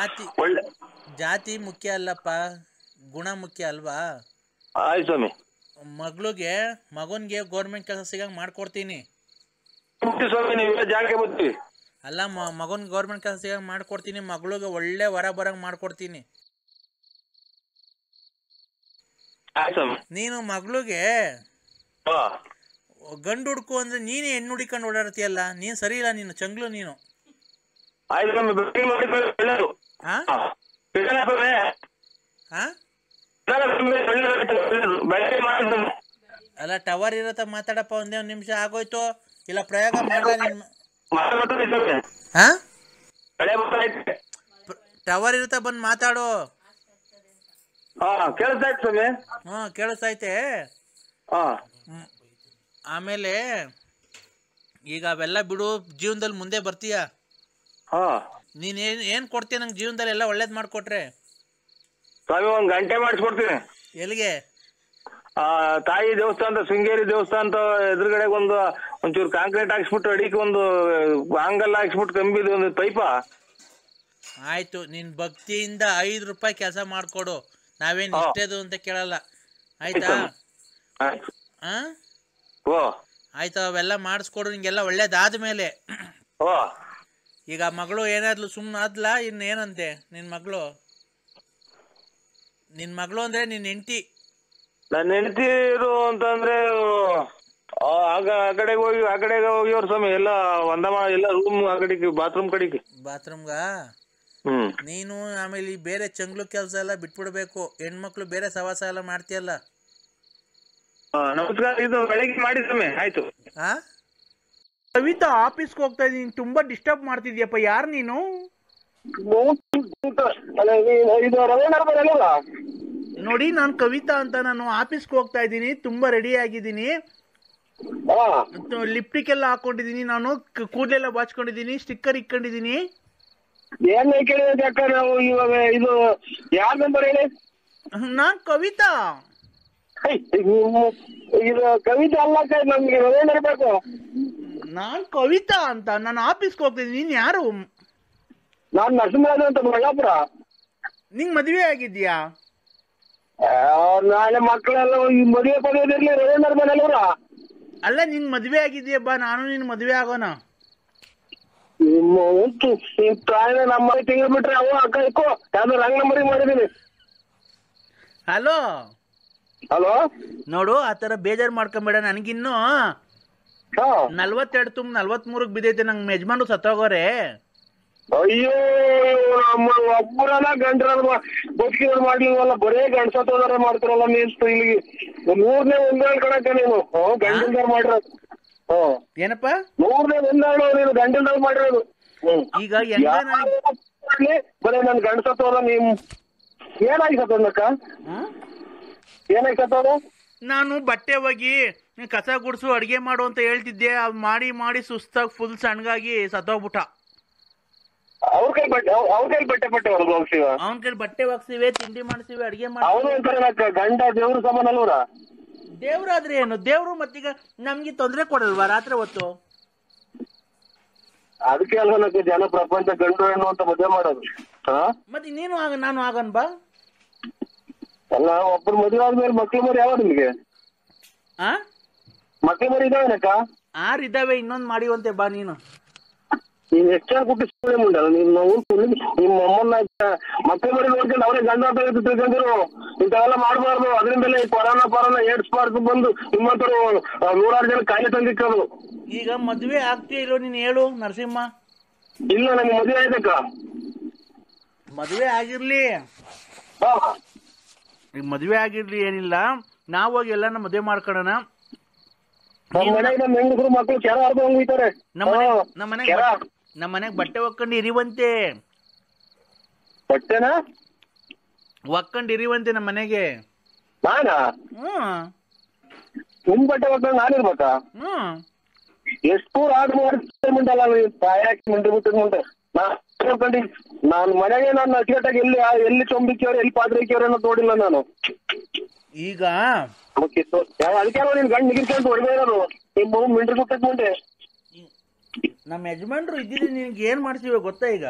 ಒಳ್ಳೆ ಜಾತಿ ಮುಖ್ಯ ಅಲ್ಲಪ್ಪ, ಗುಣ ಮುಖ್ಯ ಅಲ್ವಾ? ಆಯ್ತು ಸ್ವಾಮಿ. ಮಗನ್ಗೆ ಗೌರ್ಮೆಂಟ್ ಕೆಲಸ ಸಿಗಂಗ್ ಮಾಡ್ಕೊಡ್ತೀನಿ ಸ್ವಾಮಿ. ನೀವು ಜಾಗಕ್ಕೆ ಬರ್ತೀವಿ. ಅಲ್ಲ, ಮಗನ್ ಗೌರ್ಮೆಂಟ್ ಕೆಲಸ ಸಿಗಂಗ್ ಮಾಡ್ಕೊಡ್ತೀನಿ. ಮಗಳಿಗೆ ಒಳ್ಳೆ ವರ ಬರಂಗ್ ಮಾಡ್ಕೊಡ್ತೀನಿ. ನೀನು ಮಗಳಿಗೆ ಗಂಡು ಹುಡ್ಕು ಅಂದ್ರೆ ನೀನೇ ಹೆಣ್ಣು ಹುಡಿಕೊಂಡು ಓಡಾಡ್ತೀಯಲ್ಲ, ನೀನ್ ಸರಿ ಇಲ್ಲ. ನೀನು ಚಂಗ್ಲು ನೀನು. ಅಲ್ಲ, ಟವರ್ ಇರತ್ತ ಮಾತಾಡಪ್ಪ. ಒಂದೇ ಒಂದ್ ನಿಮಿಷ ಆಗೋಯ್ತು. ಇಲ್ಲ ಪ್ರಯೋಗ ಮಾಡ. ಟವರ್ ಇರತ್ತ ಬಂದ್ ಮಾತಾಡು. ಕೇಳಿಸ್ತೈತೆ. ಆಮೇಲೆ ಈಗ ಅವೆಲ್ಲ ಬಿಡು, ಜೀವನದಲ್ಲಿ ಮುಂದೆ ಬರ್ತೀಯ. ನೀನ್ ಏನ್ ಕೊಡ್ತೀಯ ನಂಗೆ ಜೀವನದಲ್ಲಿ? ಎಲ್ಲ ಒಳ್ಳೇದ್ ಮಾಡ್ಕೊಟ್ರೆ ಒಂದ್ ಗಂಟೆ ಮಾಡಿಸ್ಕೊಡ್ತೀನಿ. ಎಲ್ಲಿಗೆ? ತಾಯಿ ದೇವಸ್ಥಾನ, ಶೃಂಗೇರಿ ದೇವಸ್ಥಾನ ಎದುರುಗಡೆ ಒಂಚೂರು ಕಾಂಕ್ರೀಟ್ ಹಾಕ್ಸ್ಬಿಟ್ಟು ಅಡಿಗೆ ಒಂದು ಆಂಗಲ್ ಹಾಕ್ಸ್ಬಿಟ್ಟು ಕಂಬಿದು ಒಂದು ಪೈಪ. ಆಯ್ತು, ನಿನ್ ಭಕ್ತಿಯಿಂದ 5 ರೂಪಾಯಿ ಕೆಲಸ ಮಾಡ್ಕೊಡು. ನಾವೇನ್ ಇಷ್ಟೇದು ಅಂತ ಕೇಳಲ್ಲ, ಆಯ್ತಾ? ಆಯ್ತು, ಅವೆಲ್ಲ ಮಾಡಿಸ್ಕೊಡು. ನಿಂಗೆಲ್ಲ ಒಳ್ಳೇದಾದ್ಮೇಲೆ. ಈಗ ಮಗಳು ಏನಾದ್ಲು ಸುಮ್ಮನೆ ಆದ್ಲಾ? ಇನ್ನೇನಂತೆ ನಿನ್ ಮಗಳು? ನಿನ್ ಮಗಳು ಅಂದ್ರೆ ನಿನ್ ಹೆಂಡತಿ. ನನ್ನ ಹೆಂಡತಿರು ಅಂತಂದ್ರೆ ಆ ಕಡೆಗೆ ಹೋಗಿವ್ರ ಸ್ವಾಮಿ. ಎಲ್ಲ ಎಲ್ಲ ರೂಮ್ ಆ ಕಡೆಗೆ, ಬಾತ್ರೂಮ್ಗ. ನೀನು ಆಮೇಲೆ ಬೇರೆ ಚಂಗ್ಲು ಕೆಲಸ ಎಲ್ಲ ಬಿಟ್ಬಿಡ್ಬೇಕು. ಹೆಣ್ಮಕ್ಳು ಬೇರೆ ಸವಾಸ ಎಲ್ಲ ಮಾಡ್ತೀಯಲ್ಲ. ನಮಸ್ಕಾರ, ಇದು ಬೆಳಗ್ಗೆ ಮಾಡಿ ಸ್ವಾಮಿ. ಆಯ್ತು. ಕವಿತಾ, ಆಫೀಸ್ಗೆ ಹೋಗ್ತಾ ಇದೀನಿ, ತುಂಬಾ ಡಿಸ್ಟರ್ಬ್ ಮಾಡ್ತಿದ್ಯಪ್ಪ. ಯಾರು ನೀನು? ನೋಡಿ, ನಾನು ಕವಿತಾ ಅಂತ. ನಾನು ಆಫೀಸ್ಗೆ ಹೋಗ್ತಾ ಇದ್ದೀನಿ, ತುಂಬಾ ರೆಡಿ ಆಗಿದ್ದೀನಿ. ಲಿಪ್ಟಿಕ್ ಎಲ್ಲ ಹಾಕೊಂಡಿದೀನಿ, ನಾನು ಕೂದಲೆಲ್ಲ ಬಾಚ್ಕೊಂಡಿದೀನಿ, ಸ್ಟಿಕ್ಕರ್ ಇಟ್ಕೊಂಡಿದೀನಿ. ಇದು ಯಾರ ನಂಬರ್ ಹೇಳಿ? ನಾನ್ ಕವಿತಾ. ಇದು ಕವಿತಾ ಅಲ್ಲ, ನಮ್ಗೆ ರವೀಂದ್ರ ಬೇಕು. ನಾನ್ ಕವಿತಾ ಅಂತ. ನಾನು ಆಫೀಸ್ಗೆ ಹೋಗ್ತಿದ್ದೀನಿ. ನೀನ್ ಯಾರು? ನಾನ್ ನರಸಿಂಹರಾಜು ಅಂತ, ಬಳ್ಳಾಪುರ. ನಿಂಗ್ ಮದ್ವೆ ಆಗಿದ್ಯಾ? ನಾಳೆ ಮಕ್ಕಳೆಲ್ಲ ಮದುವೆ ಪಡೆಯೋದಿರ್ಲಿ. ರವೀಂದ್ರ ಮನೆಯಲ್ವರ? ಅಲ್ಲ, ನಿಂಗ್ ಮದ್ವೆ ಆಗಿದ್ಯಾ? ಬಾ, ನಾನು ನಿನ್ ಮದ್ವೆ ಆಗೋಣ. ನಮ್ಮ ತಿಂಗಳು ಬಿಟ್ರೆ ಅವ ಅಕ್ಕ ಇಕ್ಕೋ ಯಾವ್ದು ರಂಗ್ ನಂಬರಿಗೆ ಮಾಡಿದೀನಿ. ಹಲೋ ಹಲೋ, ನೋಡು, ಆತರ ಬೇಜಾರು ಮಾಡ್ಕೊಂಬೇಡ. ನನಗಿನ್ನು 42 ತುಂಬ 43 ಬಿದ್ದೈತೆ. ನಂಗೆ ಯಜಮಾನ್ರು ಸತ್ತೋಗೋರೆ. ಅಯ್ಯೋ, ನಮ್ಮ ಒಬ್ಬರಲ್ಲ ಗಂಡ್ರಲ್ಲ ಬದುಕಿದ್ರು ಮಾಡ್ಲಿಲ್ವಲ್ಲ, ಬರೇ ಗಂಡ್ಸತ್ತೋದಾರ ಮಾಡ್ತಾರಲ್ಲ. ಮೀನ್ಸ್ ಇಲ್ಲಿಗೆ 100ನೇ ಒಂದಾಳು ಕಣಕ್ಕ ನೀನು ಗಂಡಿಲ್ದಾರ್ ಮಾಡಿರೋದು. ಏನಪ್ಪ? 100ನೇ ಒಂದಾಳು ನೀನು ಗಂಡಿಲ್ದಾರ್ ಮಾಡಿರೋದು. ಈಗ ಬರೇ ನನ್ ಗಂಡ್ಸತ್ತೋದ. ನೀವ್ ಏನಾಗಿ ಸತ್ತೋದಕ್ಕ? ಏನಾಗಿ ಸತ್ತೋದ? ನಾನು ಬಟ್ಟೆ ಹೋಗಿ ಕಸ ಗುಡ್ಸು ಅಡಿಗೆ ಮಾಡು ಅಂತ ಹೇಳ್ತಿದ್ದೆ. ಮಾಡಿ ಮಾಡಿ ಸುಸ್ತಾಗಿ ಫುಲ್ ಸಣ್ಣಗಾಗಿ ಸತ್ತೋಗ್ಬಿಟ್ಟ. ಅವ್ರ ಕೈ ಬಟ್ಟೆ ಹೊರಗೋಗ್ಸಿವ, ಅವನ ಕೈ ಬಟ್ಟೆ ಒಗ್ಸಿವೆ, ತಿಂಡಿ ಮಾಡಿಸಿವೆ, ಅಡಿಗೆ ಅವನು ಮಾಡಿ. ಒಂಥರ ಗಂಡ ದೇವ್ರ ಸಮಾನ ಅಲ್ವರ. ದೇವ್ರಾದ್ರೆ ಏನು, ದೇವ್ರು ಮತ್ತೀಗ ನಮ್ಗೆ ತೊಂದ್ರೆ ಕೊಡಲ್ವಾ ರಾತ್ರಿ ಹೊತ್ತು? ಅದಕ್ಕೆ ಅಲ್ವ ಜನ ಪ್ರಪಂಚ ಗಂಡು ಹೆಣ್ಣು ಅಂತ ಮದುವೆ ಮಾಡೋದು. ಮತ್ತೆ ನೀನು ನಾನು ಆಗನ್ ಬಾ. ಅಲ್ಲ, ಒಬ್ಬರು ಮದುವೆ ಆದ್ಮೇಲೆ ಮಕ್ಳು ಮರಿ ಯಾವ ನಿಮ್ಗೆ? ಮಕ್ಳು ಮರಿ ಇದಾವೇನಕ್ಕ? 6 ಇದ್ದಾವೆ, ಇನ್ನೊಂದ್ ಮಾಡಿವಂತೆ ಬಾ ನೀನು. ನೀನ್ ಎಷ್ಟು ಜನ ಕುಟ್ಟಿಸ್ಕೊಳ್ಳಿ ಮುಂಡಲ್ಲ ನಿಮ್ಮ ಅಮ್ಮನ್ನ ಮಕ್ಳು ಮರಿ ನೋಡ್ಕೊಂಡು ಅವರೇ ಗಂಡ ಅಂತ ತಿಳ್ಕೊಂಡಿರು. ಇಂಥವೆಲ್ಲ ಮಾಡಬಾರ್ದು. ಅದರಿಂದಲೇ ಕೊರೋನಾ ಏಡ್ಸ್ಬಾರ್ದು ಬಂದು ನಿಮ್ಮಂತರು 100 ಜನ ಕಾಯಿಲೆ ತಂದಿಕ್ಕೋದು. ಈಗ ಮದ್ವೆ ಆಗ್ತೀಯ ಇಲ್ಲೋ ನೀನ್ ಹೇಳು ನರಸಿಂಹ? ಇಲ್ಲ, ನಮ್ಗೆ ಮದುವೆ ಆಯ್ತಕ್ಕ. ಮದ್ವೆ ಆಗಿರ್ಲಿ, ಈಗ ಮದ್ವೆ ಆಗಿರ್ಲಿ, ಏನಿಲ್ಲ, ನಾವ್ ಹೋಗಿ ಎಲ್ಲಾನ ಮದ್ವೆ ಮಾಡ್ಕೊಳ್ಳೋಣ. ಹೆಂಗಸರು ಮಕ್ಳು ಕೆರ ಹರ್ದು ಹೋಗ್ತಾರೆ. ನಮ್ಮ ಮನೆಗ್ ಬಟ್ಟೆ ಒಕ್ಕೊಂಡು ಇರಿವಂತೆ. ಬಟ್ಟೆನ ಒಕ್ಕೊಂಡು ಇರಿವಂತೆ ನಮ್ಮ ಮನೆಗೆ. ನಾನಾ? ನಿಮ್ ಬಟ್ಟೆ ಒಕ್ಕೊಂಡು ನಾನಿರ್ಬೇಕಾ? ಎಷ್ಟು ಆರ್ಡರ್ ಮಾಡಿಲ್ಲ ತಾಯಾಕಿ ಮುಂದೆ ಬಿಟ್ಟಿದ್ ಮುಂದೆ ನಾನು ಮನೆಗೆ ನಾನು ಅಚ್ಚುಕಟ್ಟಾಗಿ ಎಲ್ಲಿ ಚೊಂಬಿಕ್ಕಿಯವ್ರು ಎಲ್ಲಿ ಪಾತ್ರೆ ಇಕ್ಕಿಯವ್ರು ಅನ್ನೋದು ನೋಡಿಲ್ಲ ನಾನು. ಈಗ ಅದಕ್ಕೆ ನೀನ್ ಗಂಡು ನಿಗಿರ್ಕೊಂಡು ಹೊಡೆದೇ ಇರೋದು ನಿಮ್ಮ ಮಿಂಡ್ರಿ ಬಿಟ್ಟದ್ ಮುಂದೆ. ನಮ್ಮ ಯಜಮಾನ್ರು ಇದ್ದಿದ್ರೆ ನಿನ್ಗೆ ಏನ್ ಮಾಡ್ತೀವಿ ಗೊತ್ತಾ? ಈಗ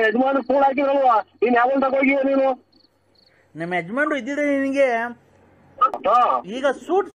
ಯಜಮಾನ ಕೂಡ ಹಾಕಿರಲ್ವಾ? ನೀನ್ ಯಾವಾಗ ತಗೋಗಿವ ನೀನು? ನಮ್ಮ ಯಜಮಾನ್ರು ಇದ್ದಿದ್ರೆ ನಿನಗೆ ಈಗ ಸೂಟ್